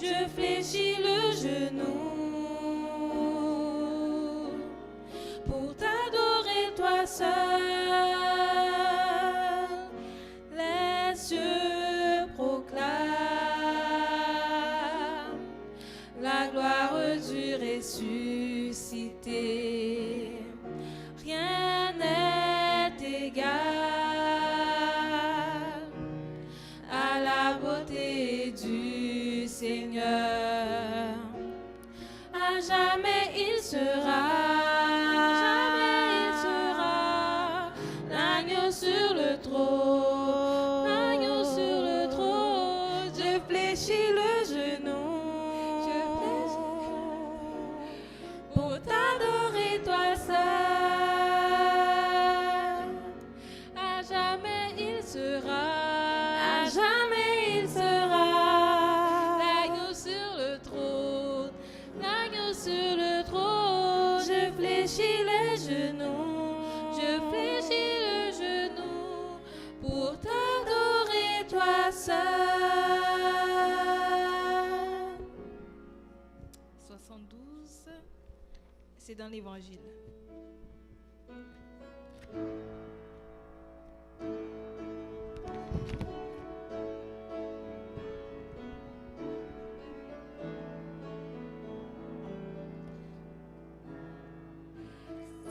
je fléchis le genou pour t'adorer toi seul. Les cieux proclament la gloire du ressuscité. Rien n'est égal à la beauté du Seigneur. À jamais il sera l'agneau sur le trône, l'agneau sur le trône. Je fléchis le genou pour t'adorer toi seul. À jamais il sera l'agneau sur le trône, l'agneau sur le trône. Je fléchis les genoux, je fléchis le genou pour t'adorer toi seul. 72, c'est dans l'Évangile.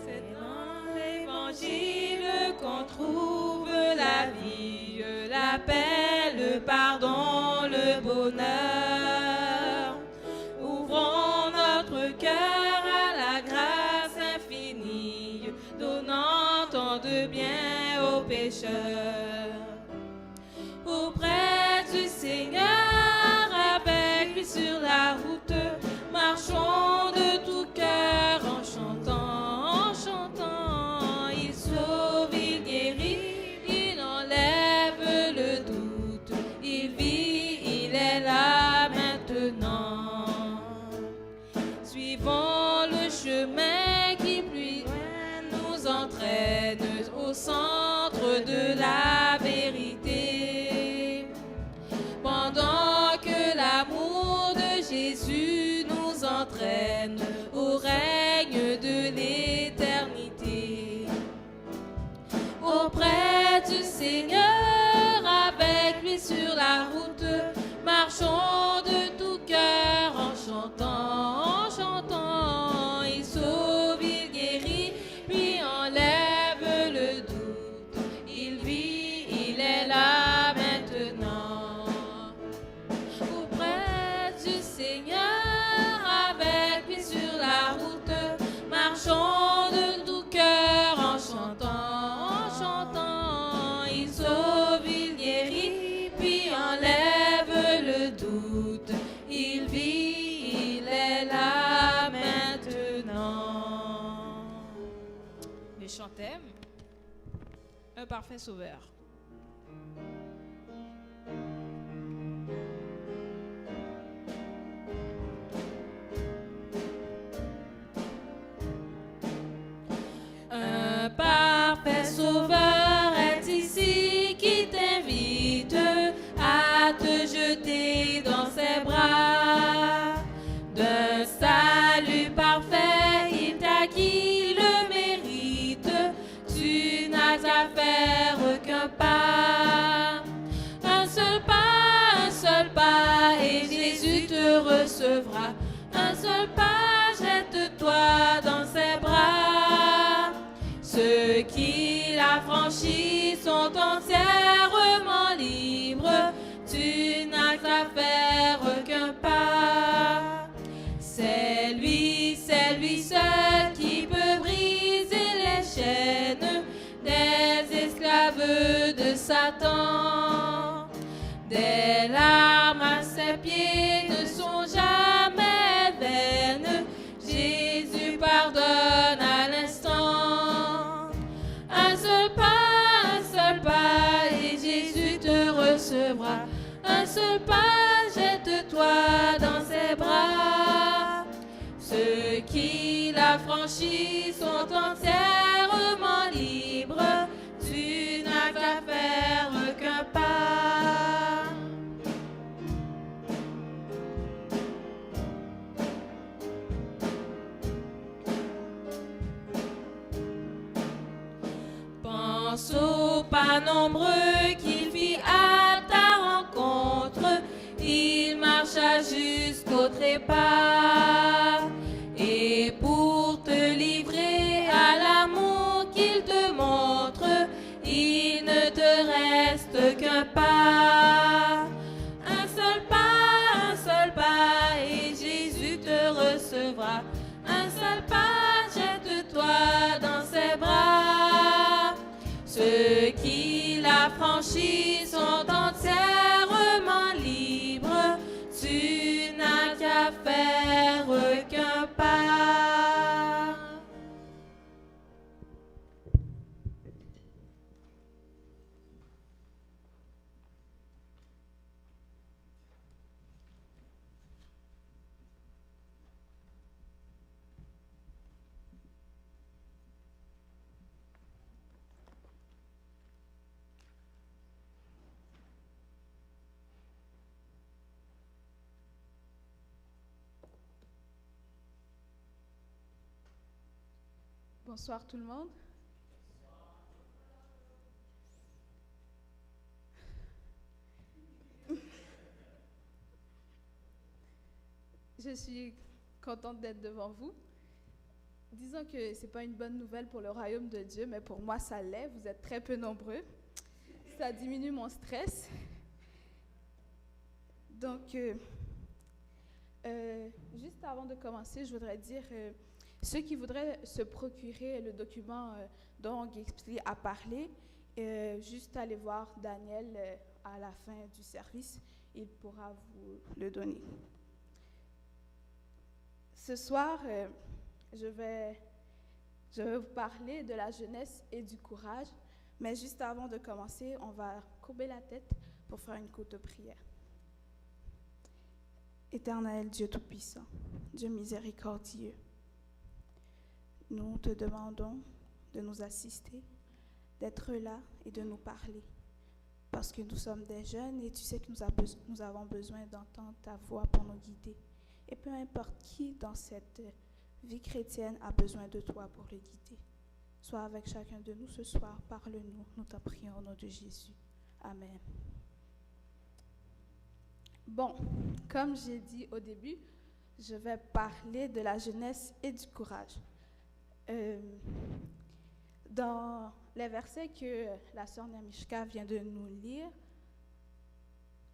C'est dans l'Évangile qu'on trouve la vie, la paix, le pardon, le bonheur. Ouvrons notre cœur à la grâce infinie, donnant tant de bien aux pécheurs. Auprès du Seigneur, avec lui sur la route, marchons de tout cœur en chantant, en chantant. Il sauve, il guérit, il enlève le doute, il vit, il est là maintenant. Suivons le chemin qui plus loin nous entraîne au centre de la vérité. Pendant que l'amour de Jésus nous entraîne au règne de l'éternité. Auprès du Seigneur, avec lui sur la route, marchons de tout cœur en chantant, en chantant. Il sauve, il guérit, puis enlève le doute. Il vit, il est là maintenant. Auprès du Seigneur, avec lui sur la route, marchons de tout cœur en chantant, en chantant. Il sauve, il guérit, puis enlève le doute. Il vit, il est là maintenant. Le chantème, un parfait sauveur. Un parfait sauveur est ici qui t'invite à te jeter dans ses bras. D'un salut parfait, il t'acquit le mérite. Tu n'as à faire qu'un pas. Un seul pas, et Jésus te recevra. Un seul pas, jette-toi dans ses bras. Ceux qui la franchissent sont entièrement libres. Tu n'as à faire qu'un pas. C'est lui seul qui peut briser les chaînes des esclaves de Satan. Des larmes à ses pieds ne sont jamais vaines. Jésus pardonne à l'instant. Un seul pas, et Jésus te recevra. Un seul pas, jette-toi dans ses bras. Ceux qui la franchissent sont entièrement libres. Tu n'as qu'à faire qu'un pas. manceaux pas nombreux qu'il fit à ta rencontre, il marcha jusqu'au trépas. Et pour te livrer à l'amour qu'il te montre, il ne te reste qu'un pas. Un seul pas, et Jésus te recevra. Un seul pas, jette-toi dans ses bras. Ceux qui la franchissent sont entièrement libres. Tu n'as qu'à faire qu'un pas. Bonsoir tout le monde. Je suis contente d'être devant vous. Disons que ce n'est pas une bonne nouvelle pour le royaume de Dieu, mais pour moi ça l'est. Vous êtes très peu nombreux. Ça diminue mon stress. Donc, juste avant de commencer, je voudrais dire... ceux qui voudraient se procurer le document dont Gatsby a parlé, juste aller voir Daniel à la fin du service, il pourra vous le donner. Ce soir, je vais vous parler de la jeunesse et du courage, mais juste avant de commencer, on va courber la tête pour faire une courte prière. Éternel Dieu Tout-Puissant, Dieu miséricordieux, nous te demandons de nous assister, d'être là et de nous parler. Parce que nous sommes des jeunes et tu sais que nous avons besoin d'entendre ta voix pour nous guider. Et peu importe qui dans cette vie chrétienne a besoin de toi pour le guider. Sois avec chacun de nous ce soir, parle-nous, nous t'en prions au nom de Jésus. Amen. Bon, comme j'ai dit au début, je vais parler de la jeunesse et du courage. Dans les versets que la sœur Namishka vient de nous lire,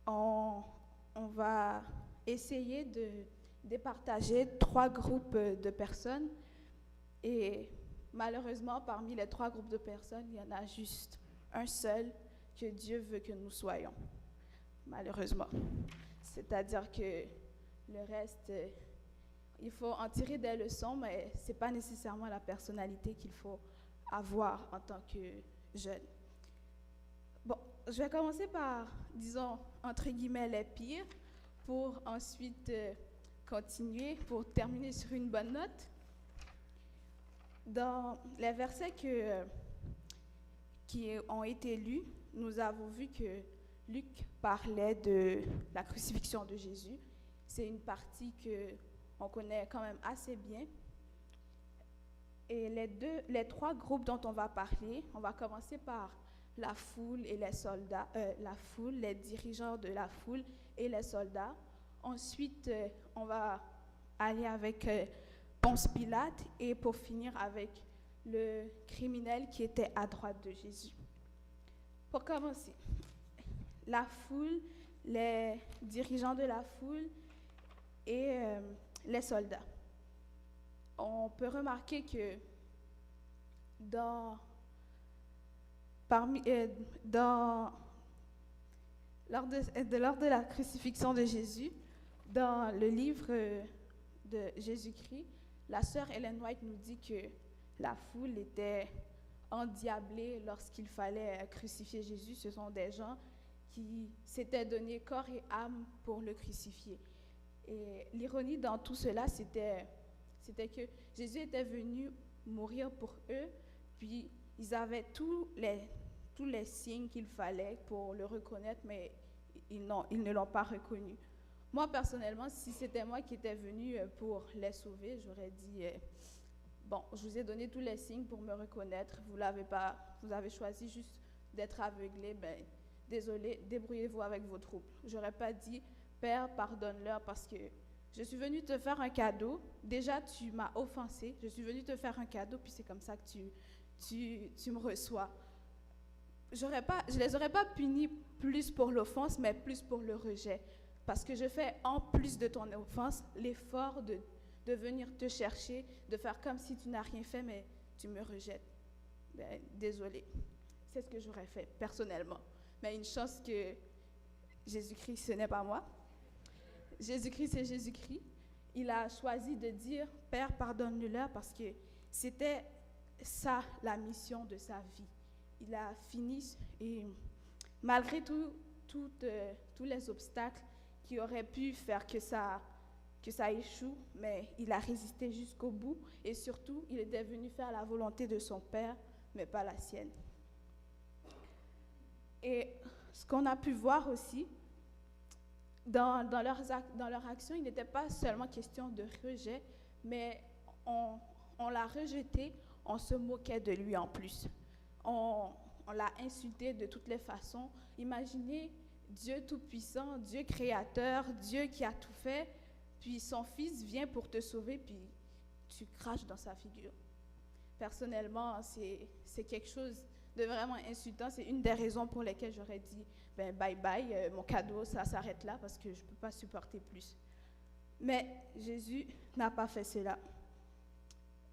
on va essayer de départager 3 groupes de personnes et malheureusement parmi les 3 groupes de personnes, il y en a juste un seul que Dieu veut que nous soyons, malheureusement. C'est-à-dire que le reste... il faut en tirer des leçons, mais ce n'est pas nécessairement la personnalité qu'il faut avoir en tant que jeune. Bon, je vais commencer par, disons, entre guillemets, les pires, pour ensuite continuer, pour terminer sur une bonne note. Dans les versets qui ont été lus, nous avons vu que Luc parlait de la crucifixion de Jésus. C'est une partie qu'on connaît quand même assez bien. Et les 3 groupes dont on va parler, on va commencer par la foule et les soldats, les dirigeants de la foule et les soldats. Ensuite, on va aller avec Ponce Pilate et pour finir avec le criminel qui était à droite de Jésus. Pour commencer, la foule, les dirigeants de la foule et les soldats. On peut remarquer que lors de la crucifixion de Jésus, dans le livre de Jésus-Christ, la sœur Ellen White nous dit que la foule était endiablée lorsqu'il fallait crucifier Jésus. Ce sont des gens qui s'étaient donné corps et âme pour le crucifier. Et l'ironie dans tout cela, c'était que Jésus était venu mourir pour eux, puis ils avaient tous les signes qu'il fallait pour le reconnaître, mais ils ne l'ont pas reconnu. Moi, personnellement, si c'était moi qui étais venu pour les sauver, j'aurais dit Bon, je vous ai donné tous les signes pour me reconnaître. Vous l'avez pas, vous avez choisi juste d'être aveuglé. Ben, désolé, débrouillez-vous avec vos troubles. J'aurais pas dit, Père, pardonne-leur parce que je suis venue te faire un cadeau. Déjà, tu m'as offensé. Je suis venue te faire un cadeau, puis c'est comme ça que tu me reçois. Je ne les aurais pas punis plus pour l'offense, mais plus pour le rejet. Parce que je fais, en plus de ton offense, l'effort de venir te chercher, de faire comme si tu n'as rien fait, mais tu me rejettes. Ben, désolé. C'est ce que j'aurais fait, personnellement. Mais une chance que Jésus-Christ, ce n'est pas moi. Jésus-Christ, c'est Jésus-Christ. Il a choisi de dire, Père, pardonne-leur, parce que c'était ça, la mission de sa vie. Il a fini, et malgré tous les obstacles qui auraient pu faire que ça échoue, mais il a résisté jusqu'au bout, et surtout, il était venu faire la volonté de son Père, mais pas la sienne. Et ce qu'on a pu voir aussi, dans leur action, il n'était pas seulement question de rejet, mais on l'a rejeté, on se moquait de lui en plus. On l'a insulté de toutes les façons. Imaginez Dieu Tout-Puissant, Dieu Créateur, Dieu qui a tout fait, puis son Fils vient pour te sauver, puis tu craches dans sa figure. Personnellement, c'est quelque chose de vraiment insultant. C'est une des raisons pour lesquelles j'aurais dit ben, bye bye, mon cadeau, ça s'arrête là parce que je ne peux pas supporter plus. Mais Jésus n'a pas fait cela.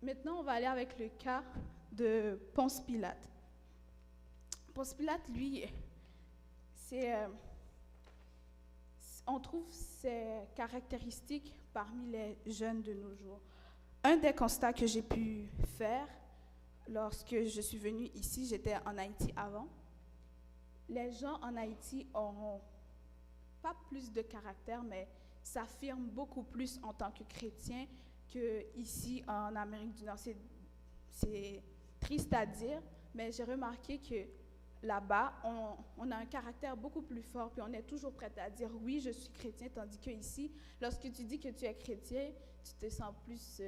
Maintenant, on va aller avec le cas de Ponce Pilate. Ponce Pilate, lui, on trouve ses caractéristiques parmi les jeunes de nos jours. Un des constats que j'ai pu faire lorsque je suis venue ici, j'étais en Haïti avant, les gens en Haïti ont pas plus de caractère, mais s'affirment beaucoup plus en tant que chrétiens qu'ici en Amérique du Nord. C'est triste à dire, mais j'ai remarqué que là-bas, on a un caractère beaucoup plus fort, puis on est toujours prêt à dire « oui, je suis chrétien », tandis qu'ici, lorsque tu dis que tu es chrétien, tu te sens plus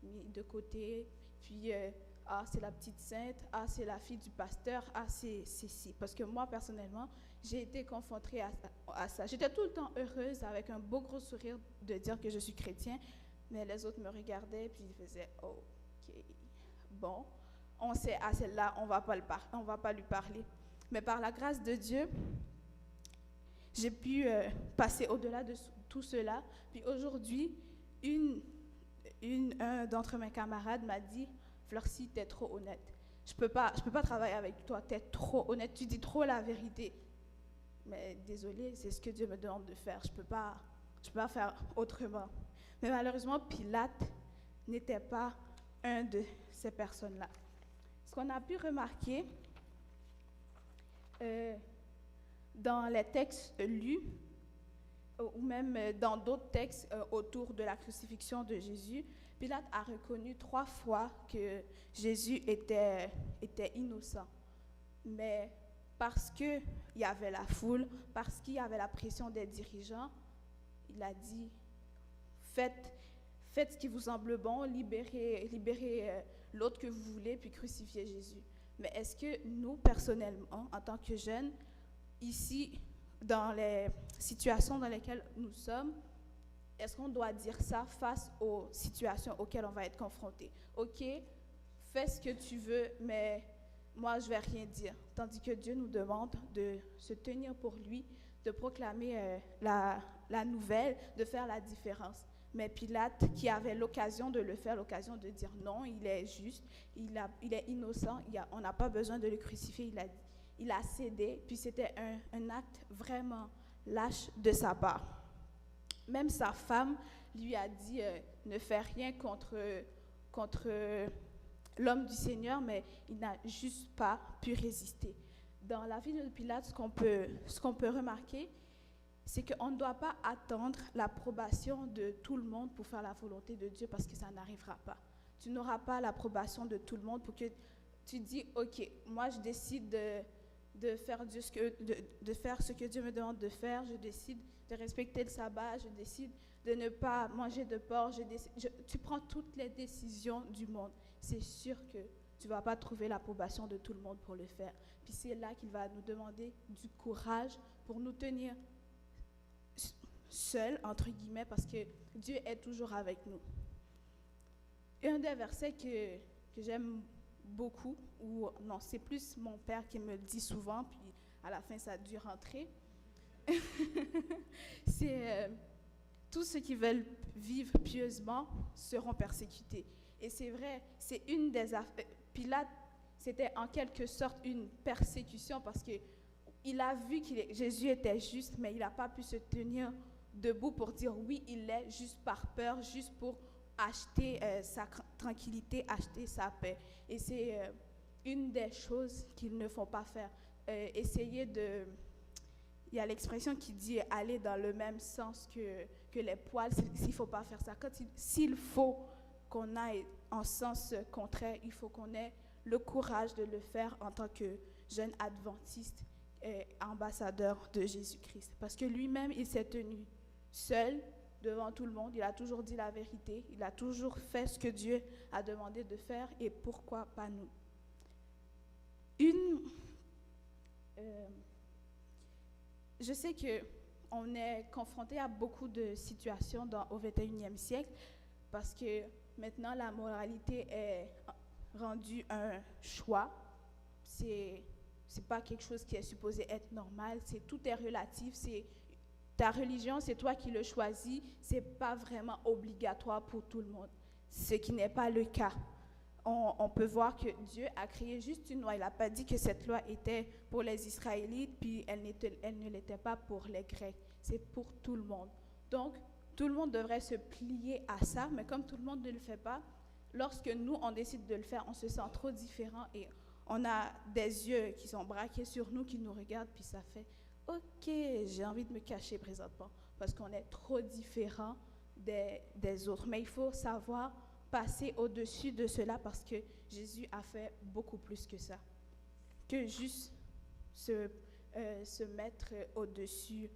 mis de côté, puis « ah, c'est la petite sainte »,« ah, c'est la fille du pasteur »,« ah, c'est ci ». Parce que moi, personnellement, j'ai été confrontée à ça. J'étais tout le temps heureuse, avec un beau gros sourire, de dire que je suis chrétien, mais les autres me regardaient, puis ils faisaient « ok, bon ». On sait, à celle-là, on ne va pas lui parler. Mais par la grâce de Dieu, j'ai pu passer au-delà de tout cela. Puis aujourd'hui, un d'entre mes camarades m'a dit « Florcy, t'es trop honnête. Je peux pas travailler avec toi, t'es trop honnête, tu dis trop la vérité. » Mais désolé, c'est ce que Dieu me demande de faire. Je peux pas faire autrement. Mais malheureusement, Pilate n'était pas un de ces personnes-là. Ce qu'on a pu remarquer dans les textes lus, ou même dans d'autres textes autour de la crucifixion de Jésus, Pilate a reconnu 3 fois que Jésus était innocent. Mais parce qu'il y avait la foule, parce qu'il y avait la pression des dirigeants, il a dit « Faites ce qui vous semble bon, libérez l'autre que vous voulez, puis crucifiez Jésus. » Mais est-ce que nous, personnellement, en tant que jeunes, ici, dans les situations dans lesquelles nous sommes, est-ce qu'on doit dire ça face aux situations auxquelles on va être confronté? Ok, fais ce que tu veux, mais moi, je ne vais rien dire. Tandis que Dieu nous demande de se tenir pour lui, de proclamer la nouvelle, de faire la différence. Mais Pilate, qui avait l'occasion de le faire, l'occasion de dire non, il est juste, il est innocent, on n'a pas besoin de le crucifier, il a cédé, puis c'était un acte vraiment lâche de sa part. Même sa femme lui a dit ne fais rien contre l'homme du Seigneur, mais il n'a juste pas pu résister. Dans la vie de Pilate, ce qu'on peut remarquer, c'est qu'on ne doit pas attendre l'approbation de tout le monde pour faire la volonté de Dieu, parce que ça n'arrivera pas. Tu n'auras pas l'approbation de tout le monde pour que tu dis, ok, moi je décide de faire ce que Dieu me demande de faire, je décide de respecter le sabbat, je décide de ne pas manger de porc, tu prends toutes les décisions du monde. C'est sûr que tu ne vas pas trouver l'approbation de tout le monde pour le faire. Puis c'est là qu'il va nous demander du courage pour nous tenir seuls, entre guillemets, parce que Dieu est toujours avec nous. Et un des versets que j'aime beaucoup, ou non, c'est plus mon père qui me le dit souvent, puis à la fin ça a dû rentrer, c'est tous ceux qui veulent vivre pieusement seront persécutés. Et c'est vrai, c'est une des affaires. Pilate, c'était en quelque sorte une persécution parce qu'il a vu que Jésus était juste, mais il n'a pas pu se tenir debout pour dire oui, il l'est, juste par peur, juste pour acheter sa tranquillité, acheter sa paix. Et c'est une des choses qu'ils ne font pas faire. Essayer de... Il y a l'expression qui dit aller dans le même sens que les poils, s'il ne faut pas faire ça. S'il faut qu'on aille en sens contraire, il faut qu'on ait le courage de le faire en tant que jeune adventiste et ambassadeur de Jésus-Christ. Parce que lui-même, il s'est tenu seul devant tout le monde, il a toujours dit la vérité, il a toujours fait ce que Dieu a demandé de faire, et pourquoi pas nous? Je sais qu'on est confronté à beaucoup de situations au 21e siècle, parce que maintenant la moralité est rendue un choix. C'est pas quelque chose qui est supposé être normal, tout est relatif, ta religion, c'est toi qui le choisis, c'est pas vraiment obligatoire pour tout le monde, ce qui n'est pas le cas. On peut voir que Dieu a créé juste une loi. Il n'a pas dit que cette loi était pour les Israélites, puis elle ne l'était pas pour les Grecs. C'est pour tout le monde. Donc, tout le monde devrait se plier à ça, mais comme tout le monde ne le fait pas, lorsque nous, on décide de le faire, on se sent trop différent et on a des yeux qui sont braqués sur nous, qui nous regardent, puis ça fait « Ok, j'ai envie de me cacher présentement » parce qu'on est trop différent des autres. Mais il faut savoir passer au-dessus de cela parce que Jésus a fait beaucoup plus que ça, que juste se mettre au-dessus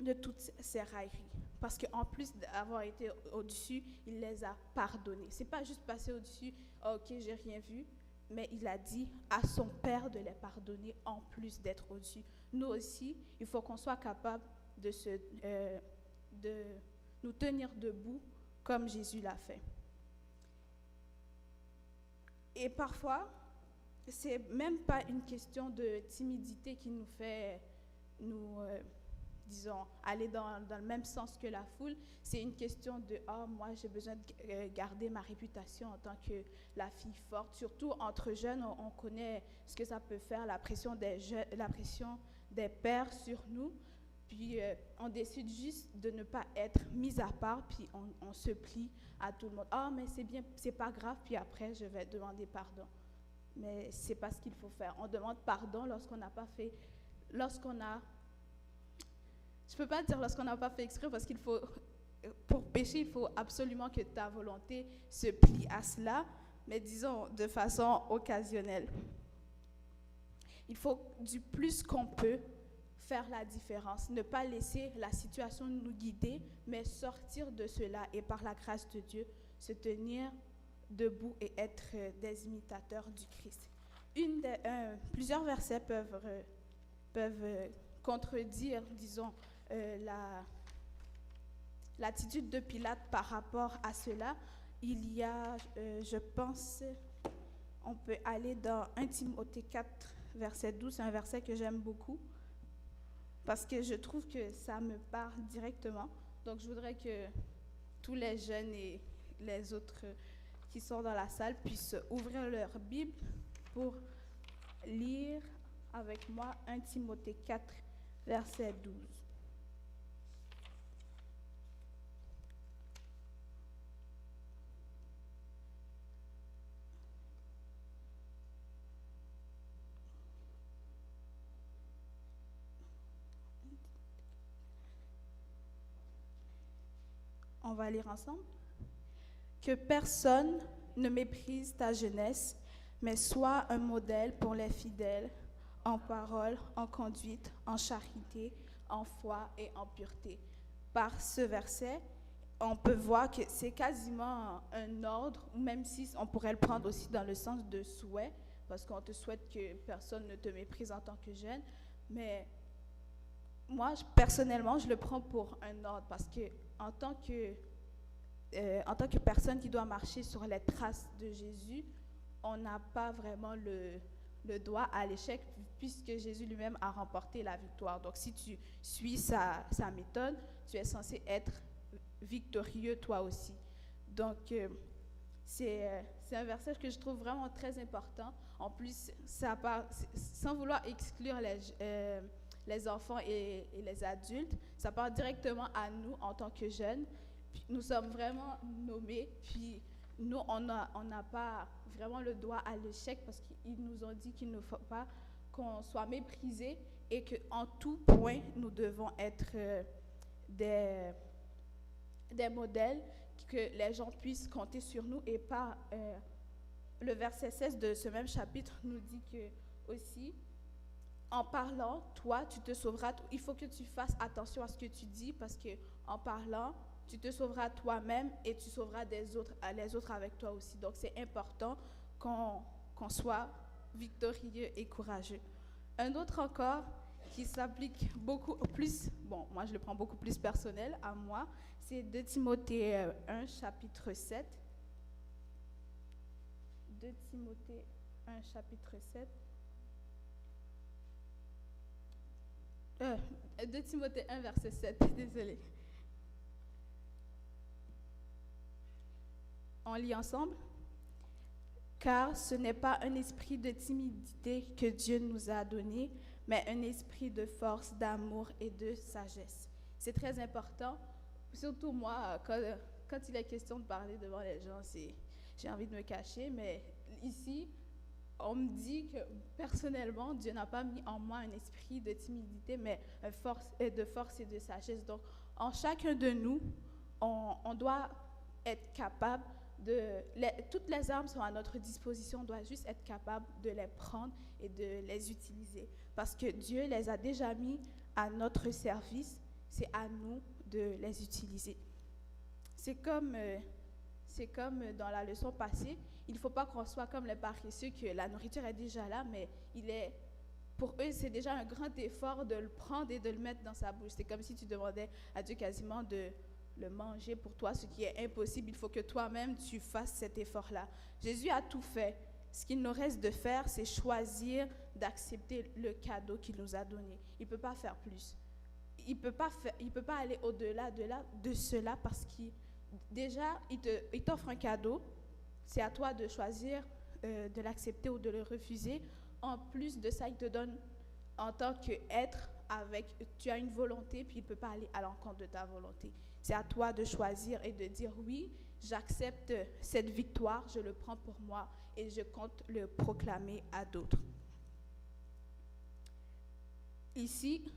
de toutes ces railleries. Parce qu'en plus d'avoir été au-dessus, il les a pardonnés. C'est pas juste passer au-dessus, oh, ok, j'ai rien vu, mais il a dit à son Père de les pardonner en plus d'être au-dessus. Nous aussi, il faut qu'on soit capable de nous tenir debout comme Jésus l'a fait. Et parfois, c'est même pas une question de timidité qui nous fait disons, aller dans le même sens que la foule. C'est une question de « Ah, moi, j'ai besoin de garder ma réputation en tant que la fille forte. » Surtout entre jeunes, on connaît ce que ça peut faire, la pression des pères sur nous. Puis, on décide juste de ne pas être mis à part, puis on se plie à tout le monde. « Ah, mais c'est bien, c'est pas grave, puis après, je vais demander pardon. » Mais c'est pas ce qu'il faut faire. On demande pardon lorsqu'on n'a pas fait... Je ne peux pas dire lorsqu'on n'a pas fait exprès, parce qu'il faut, pour pécher, il faut absolument que ta volonté se plie à cela, mais disons de façon occasionnelle. Il faut du plus qu'on peut faire la différence, ne pas laisser la situation nous guider, mais sortir de cela et par la grâce de Dieu, se tenir debout et être des imitateurs du Christ. Plusieurs versets peuvent contredire, disons, l'attitude de Pilate par rapport à cela. Il y a, je pense, on peut aller dans 1 Timothée 4, verset 12, c'est un verset que j'aime beaucoup, parce que je trouve que ça me parle directement. Donc je voudrais que tous les jeunes et les autres qui sont dans la salle puissent ouvrir leur Bible pour lire avec moi 1 Timothée 4, verset 12. On va lire ensemble. Que personne ne méprise ta jeunesse, mais sois un modèle pour les fidèles, en parole, en conduite, en charité, en foi et en pureté. Par ce verset, on peut voir que c'est quasiment un ordre, même si on pourrait le prendre aussi dans le sens de souhait, parce qu'on te souhaite que personne ne te méprise en tant que jeune. Mais moi, personnellement, je le prends pour un ordre, parce que en tant que personne qui doit marcher sur les traces de Jésus, on n'a pas vraiment le droit à l'échec, puisque Jésus lui-même a remporté la victoire. Donc, si tu suis sa méthode, tu es censé être victorieux toi aussi. Donc, c'est un verset que je trouve vraiment très important. En plus, sans vouloir exclure les enfants et les adultes, ça part directement à nous en tant que jeunes. Puis, nous sommes vraiment nommés, puis nous, on n'a pas vraiment le droit à l'échec parce qu'ils nous ont dit qu'il ne faut pas qu'on soit méprisé et qu'en tout point, nous devons être des modèles, que les gens puissent compter sur nous. Et par le verset 16 de ce même chapitre nous dit que aussi, en parlant, toi, tu te sauveras. Il faut que tu fasses attention à ce que tu dis parce qu'en parlant, tu te sauveras toi-même et tu sauveras les autres avec toi aussi. Donc, c'est important qu'on soit victorieux et courageux. Un autre encore qui s'applique beaucoup plus, bon, moi je le prends beaucoup plus personnel à moi, c'est 2 Timothée 1, chapitre 7. 2 Timothée 1, chapitre 7. 2 Timothée 1, verset 7, désolé. On lit ensemble. Car ce n'est pas un esprit de timidité que Dieu nous a donné, mais un esprit de force, d'amour et de sagesse. C'est très important. Surtout moi, quand il est question de parler devant les gens, j'ai envie de me cacher, mais ici, on me dit que personnellement, Dieu n'a pas mis en moi un esprit de timidité, mais de force et de sagesse. Donc, en chacun de nous, on doit être capable toutes les armes sont à notre disposition, on doit juste être capable de les prendre et de les utiliser. Parce que Dieu les a déjà mis à notre service, c'est à nous de les utiliser. C'est comme dans la leçon passée, il ne faut pas qu'on soit comme les paresseux, que la nourriture est déjà là, mais pour eux, c'est déjà un grand effort de le prendre et de le mettre dans sa bouche. C'est comme si tu demandais à Dieu quasiment de le manger pour toi, ce qui est impossible. Il faut que toi-même, tu fasses cet effort-là. Jésus a tout fait. Ce qu'il nous reste de faire, c'est choisir d'accepter le cadeau qu'il nous a donné. Il ne peut pas faire plus. Il peut pas aller au-delà de cela parce qu'il t'offre un cadeau. C'est à toi de choisir de l'accepter ou de le refuser. En plus de ça, il te donne en tant qu'être tu as une volonté, puis il ne peut pas aller à l'encontre de ta volonté. C'est à toi de choisir et de dire oui, j'accepte cette victoire, je le prends pour moi et je compte le proclamer à d'autres. Ici,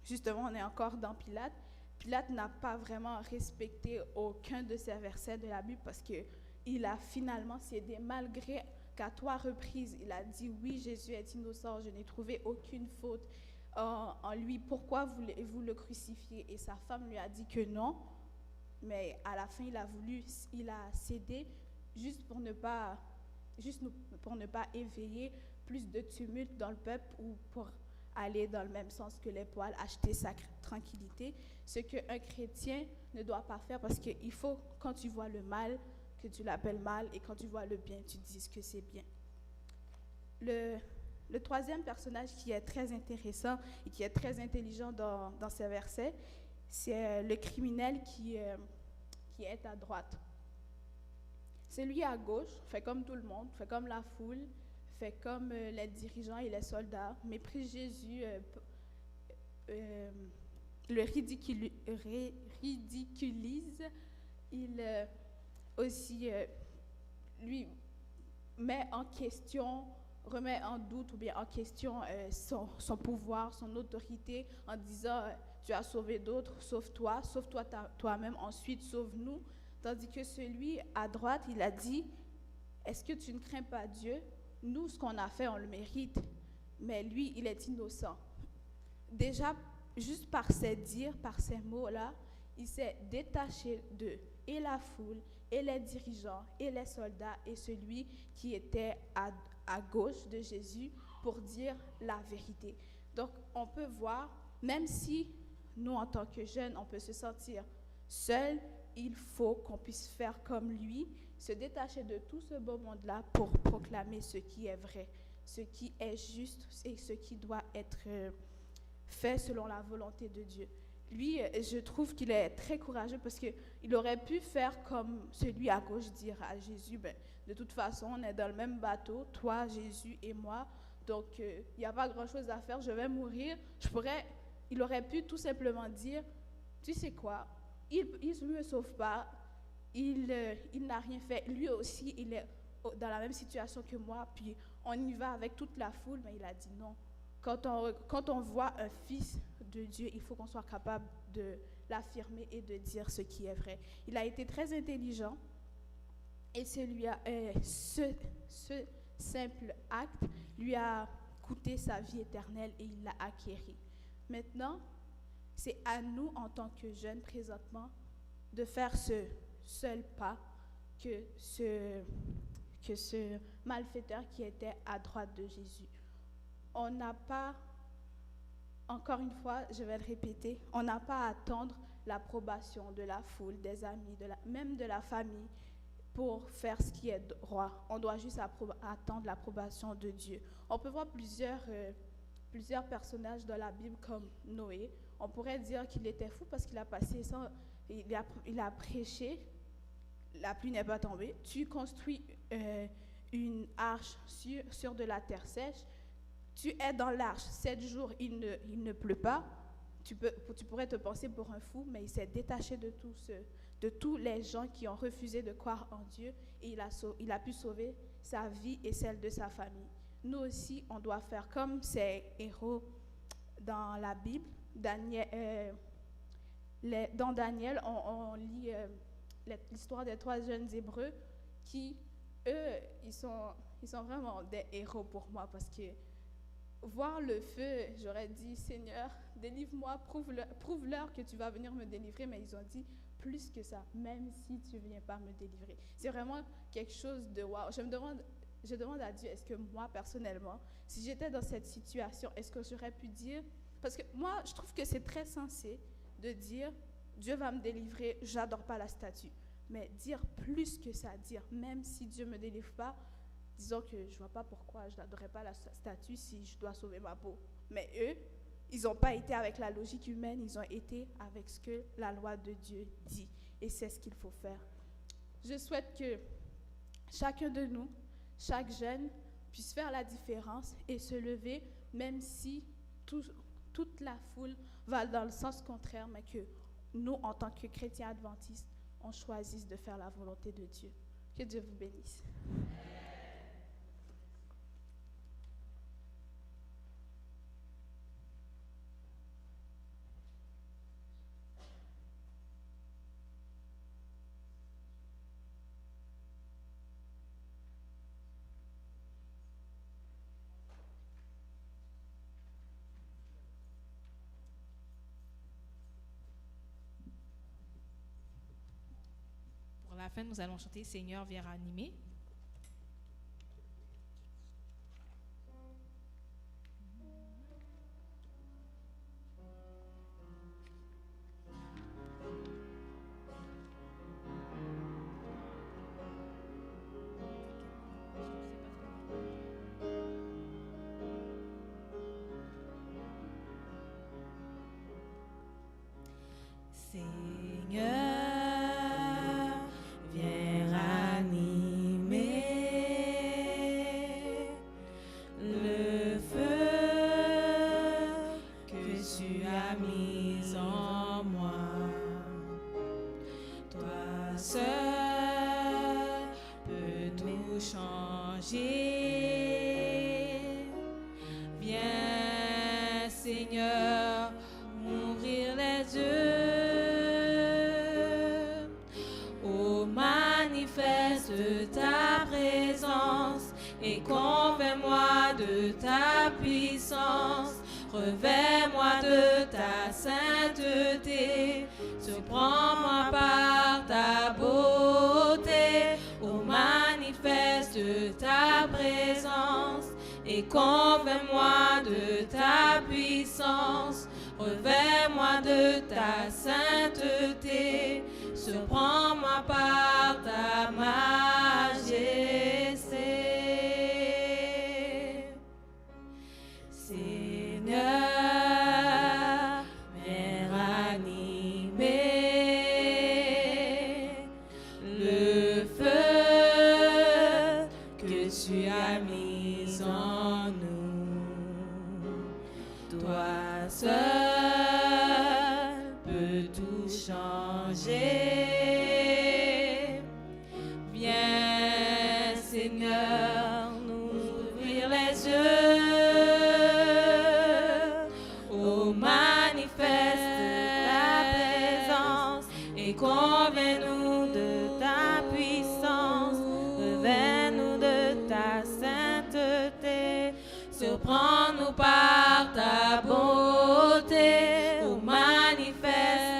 justement, on est encore dans Pilate. Pilate n'a pas vraiment respecté aucun de ces versets de la Bible parce qu'il a finalement cédé malgré qu'à 3 reprises, il a dit oui, Jésus est innocent, je n'ai trouvé aucune faute en lui, pourquoi vous le crucifiez? Et sa femme lui a dit que non, mais à la fin, il a cédé juste pour ne pas éveiller plus de tumulte dans le peuple ou pour aller dans le même sens que les poils, acheter sa tranquillité, ce qu'un chrétien ne doit pas faire parce qu'il faut, quand tu vois le mal, que tu l'appelles mal et quand tu vois le bien, tu dises que c'est bien. Le troisième personnage qui est très intéressant et qui est très intelligent dans ces versets, c'est le criminel qui est à droite. Celui à gauche fait comme tout le monde, fait comme la foule, fait comme les dirigeants et les soldats, méprise Jésus, le ridiculise, il aussi lui met en question, remet en doute ou bien en question son pouvoir, son autorité en disant tu as sauvé d'autres, sauve-toi toi-même, ensuite sauve-nous. Tandis que celui à droite, il a dit est-ce que tu ne crains pas Dieu? Nous, ce qu'on a fait, on le mérite, mais lui, il est innocent. Déjà, juste par ses dires, par ces mots-là, il s'est détaché d'eux, et la foule, et les dirigeants, et les soldats, et celui qui était à gauche de Jésus pour dire la vérité. Donc, on peut voir, même si nous, en tant que jeunes, on peut se sentir seul, il faut qu'on puisse faire comme lui, se détacher de tout ce beau monde-là pour proclamer ce qui est vrai, ce qui est juste et ce qui doit être fait selon la volonté de Dieu. Lui, je trouve qu'il est très courageux parce qu'il aurait pu faire comme celui à gauche, dire à Jésus, de toute façon, on est dans le même bateau, toi, Jésus et moi, donc il n'y a pas grand-chose à faire, je vais mourir. Il aurait pu tout simplement dire, tu sais quoi, il ne me sauve pas, il n'a rien fait, lui aussi, il est dans la même situation que moi, puis on y va avec toute la foule, mais il a dit non. Quand on voit un fils de Dieu, il faut qu'on soit capable de l'affirmer et de dire ce qui est vrai. Il a été très intelligent et ce simple acte lui a coûté sa vie éternelle et il l'a acquérie. Maintenant, c'est à nous, en tant que jeunes présentement, de faire ce seul pas que ce malfaiteur qui était à droite de Jésus. On n'a pas, encore une fois, je vais le répéter, on n'a pas à attendre l'approbation de la foule, des amis, même de la famille, pour faire ce qui est droit. On doit juste attendre l'approbation de Dieu. On peut voir plusieurs personnages dans la Bible comme Noé. On pourrait dire qu'il était fou parce qu'il a passé il a prêché, la pluie n'est pas tombée. Tu construis une arche sur de la terre sèche. Tu es dans l'arche 7 jours, il ne pleut pas. Tu pourrais te penser pour un fou, mais il s'est détaché de tous les gens qui ont refusé de croire en Dieu et il a pu sauver sa vie et celle de sa famille. Nous aussi, on doit faire comme ces héros dans la Bible. Dans Daniel, on lit l'histoire des 3 jeunes Hébreux qui, eux, ils sont vraiment des héros pour moi parce que voir le feu, j'aurais dit, Seigneur, délivre-moi, prouve-leur que tu vas venir me délivrer, mais ils ont dit plus que ça, même si tu ne viens pas me délivrer. C'est vraiment quelque chose de wow. Je demande à Dieu, est-ce que moi, personnellement, si j'étais dans cette situation, est-ce que j'aurais pu dire, parce que moi, je trouve que c'est très sensé de dire, Dieu va me délivrer, j'adore pas la statue. Mais dire plus que ça, dire même si Dieu ne me délivre pas, disons que je ne vois pas pourquoi je n'adorerais pas la statue si je dois sauver ma peau. Mais eux, ils n'ont pas été avec la logique humaine, ils ont été avec ce que la loi de Dieu dit. Et c'est ce qu'il faut faire. Je souhaite que chacun de nous, chaque jeune, puisse faire la différence et se lever, même si toute la foule va dans le sens contraire, mais que nous, en tant que chrétiens adventistes, on choisisse de faire la volonté de Dieu. Que Dieu vous bénisse. Pour la fin, nous allons chanter Seigneur, viens ranimer. Revêt-moi de ta sainteté. Surprends-moi par ta beauté. Oh, manifeste ta présence et convainc-moi de ta puissance. Revêt-moi de ta sainteté. Surprends-moi par ta majesté. Seigneur, viens ranimer le feu que tu as mis en nous. Toi seul peux tout changer. Viens, Seigneur, nous ouvrir les yeux. Oh, manifeste ta présence et convainc-nous de ta puissance. Revêt-nous de ta sainteté. Surprends-nous par ta beauté. Oh, manifeste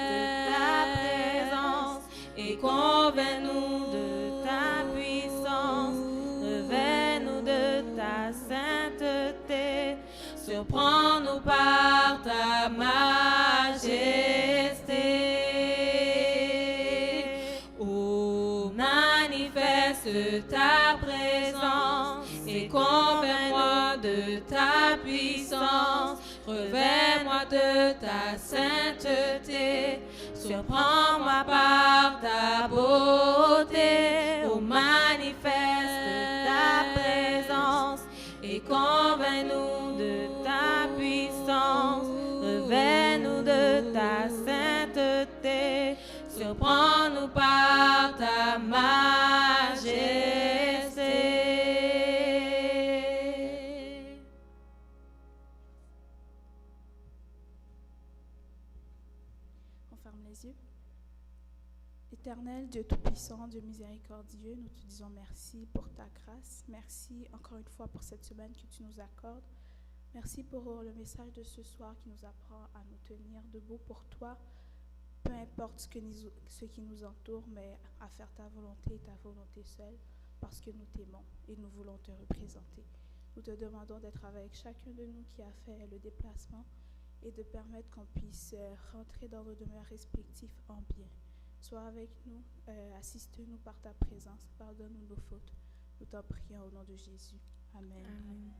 ta présence et convainc-nous de ta puissance. Revêt-nous de ta sainteté. Surprends-nous par ta majesté. Oh, manifeste ta présence et convainc-moi de ta puissance. Revêt-moi de ta sainteté. Surprends-moi par ta beauté. Oh, manifeste ta présence et convainc-nous de ta puissance. Revêt-nous de ta sainteté. Surprends-nous par ta majesté. On ferme les yeux. Éternel, Dieu Tout-Puissant, Dieu miséricordieux, nous te disons merci pour ta grâce. Merci encore une fois pour cette semaine que tu nous accordes. Merci pour le message de ce soir qui nous apprend à nous tenir debout pour toi, peu importe ce qui nous entoure, mais à faire ta volonté et ta volonté seule, parce que nous t'aimons et nous voulons te représenter. Nous te demandons d'être avec chacun de nous qui a fait le déplacement et de permettre qu'on puisse rentrer dans nos demeures respectives en bien. Sois avec nous, assiste-nous par ta présence, pardonne-nous nos fautes. Nous t'en prions au nom de Jésus. Amen. Amen.